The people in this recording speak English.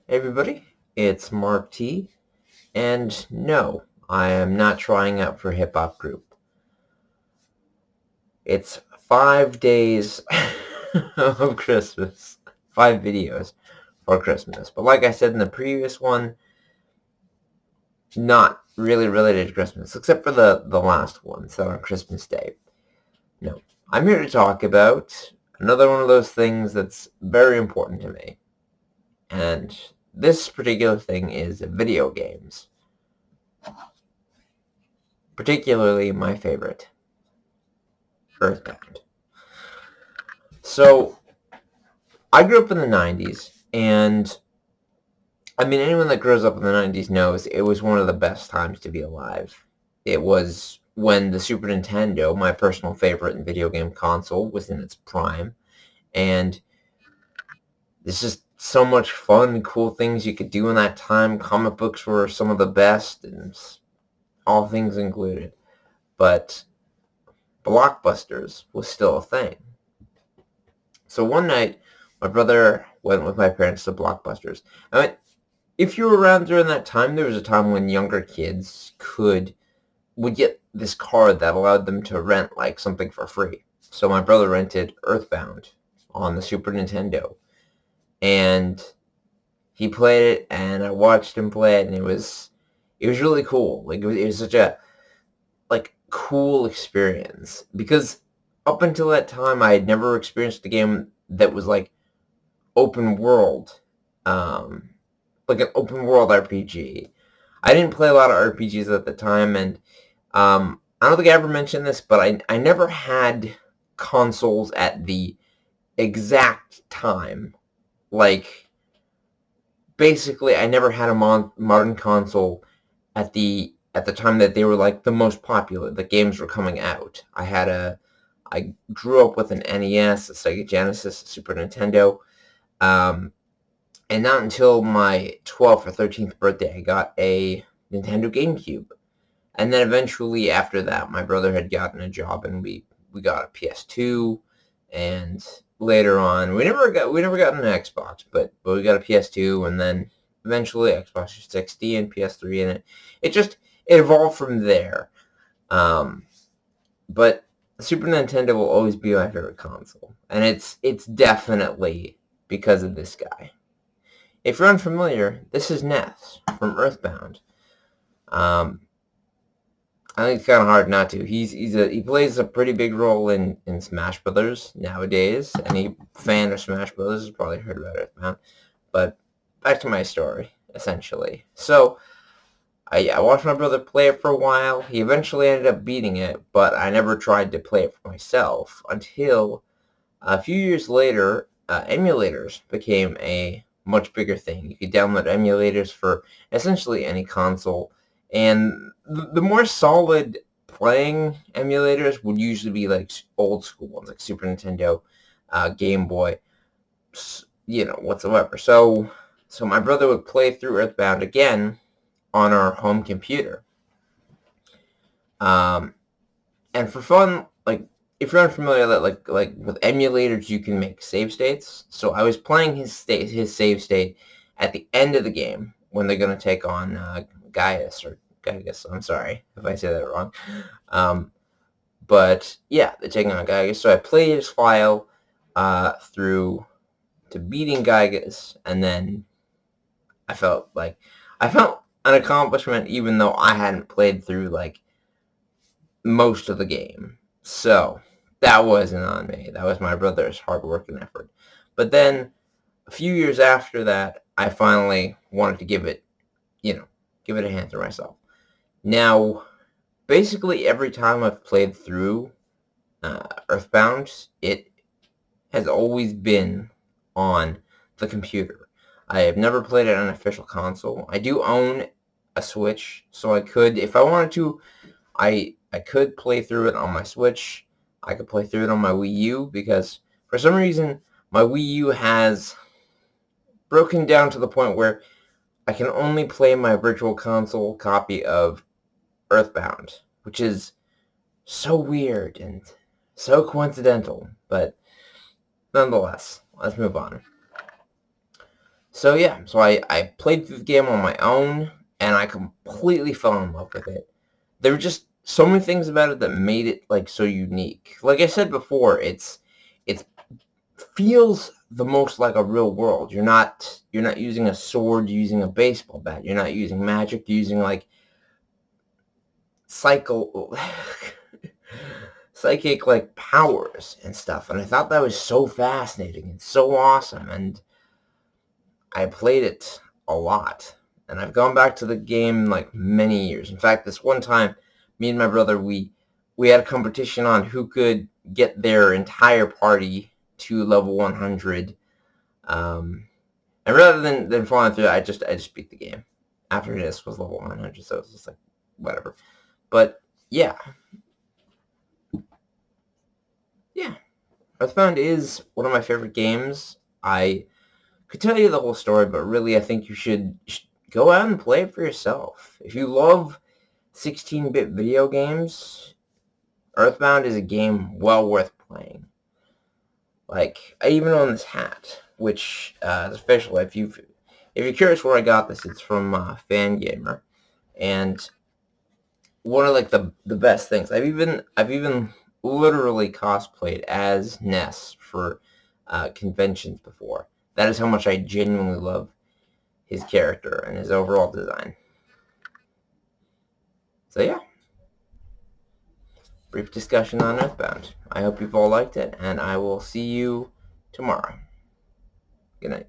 Hey everybody, it's Mark T, and no, I am not trying out for a hip hop group. It's 5 days of Christmas, 5 videos for Christmas. But like I said in the previous one, not really related to Christmas, except for the last one, so on Christmas Day. No, I'm here to talk about another one of those things that's very important to me. And this particular thing is video games. Particularly my favorite, Earthbound. So, I grew up in the 90s, and I mean, anyone that grows up in the 90s knows it was one of the best times to be alive. It was when the Super Nintendo, my personal favorite video game console, was in its prime, and there's just so much fun, cool things you could do in that time. Comic books were some of the best, and all things included. But Blockbusters was still a thing. So one night, my brother went with my parents to Blockbusters. I mean, if you were around during that time, there was a time when younger kids would get this card that allowed them to rent like something for free. So my brother rented Earthbound on the Super Nintendo, and he played it, and I watched him play it, and it was really cool. Like it was such a cool experience because up until that time, I had never experienced a game that was like open world, um, like an open world RPG. I didn't play a lot of RPGs at the time, and I don't think I ever mentioned this, but I never had consoles at the exact time. Like, basically, I never had a modern console at the time that they were like the most popular. The games were coming out. I grew up with an NES, a Sega Genesis, a Super Nintendo. Um, And not until my 12th or 13th birthday, I got a Nintendo GameCube. And then eventually after that, my brother had gotten a job and we got a PS2. And later on, we never got an Xbox, but we got a PS2, and then eventually Xbox 360 and PS3, and it evolved from there. Um, but Super Nintendo will always be my favorite console, and it's definitely because of this guy. If you're unfamiliar, this is Ness from Earthbound. Um, I think it's kind of hard not to. He plays a pretty big role in Smash Brothers nowadays. Any fan of Smash Brothers has probably heard about Earthbound. But back to my story, essentially. So I watched my brother play it for a while. He eventually ended up beating it, but I never tried to play it for myself until a few years later, emulators became a much bigger thing. You could download emulators for essentially any console, and the more solid playing emulators would usually be like old school ones, like Super Nintendo, Game Boy, whatsoever. So my brother would play through Earthbound again on our home computer. Um, and for fun, like if you're unfamiliar, that like with emulators, you can make save states. So I was playing his save state at the end of the game when they're gonna take on Gaius or Gygus. I'm sorry if I say that wrong. Um, but yeah, they're taking on Gygus. So I played his file through to beating Gygus, and then I felt an accomplishment even though I hadn't played through like most of the game. So that wasn't on me. That was my brother's hard work and effort. But then a few years after that, I finally wanted to give it a hand to myself. Now, basically every time I've played through Earthbound, it has always been on the computer. I have never played it on an official console. I do own a Switch, so I could, if I wanted to, I could play through it on my Switch. I could play through it on my Wii U because for some reason my Wii U has broken down to the point where I can only play my virtual console copy of Earthbound, which is so weird and so coincidental, but nonetheless, let's move on. So yeah, so I played through the game on my own, and I completely fell in love with it. There were just so many things about it that made it like so unique. Like I said before, it feels the most like a real world. You're not using a sword, you're using a baseball bat. You're not using magic, you're using like psycho psychic like powers and stuff. And I thought that was so fascinating and so awesome, and I played it a lot. And I've gone back to the game like many years. In fact, this one time, me and my brother, we had a competition on who could get their entire party to level 100. And rather than falling through, I just beat the game. After this was level 100, so it's just like whatever. But yeah, yeah. Earthbound is one of my favorite games. I could tell you the whole story, but really I think you should go out and play it for yourself. If you love 16-bit video games, Earthbound is a game well worth playing. Like, I even own this hat, which is official. If you're curious where I got this, it's from Fangamer, and one of like the best things. I've even literally cosplayed as Ness for conventions before. That is how much I genuinely love his character and his overall design. So yeah, brief discussion on Earthbound. I hope you've all liked it, and I will see you tomorrow. Good night.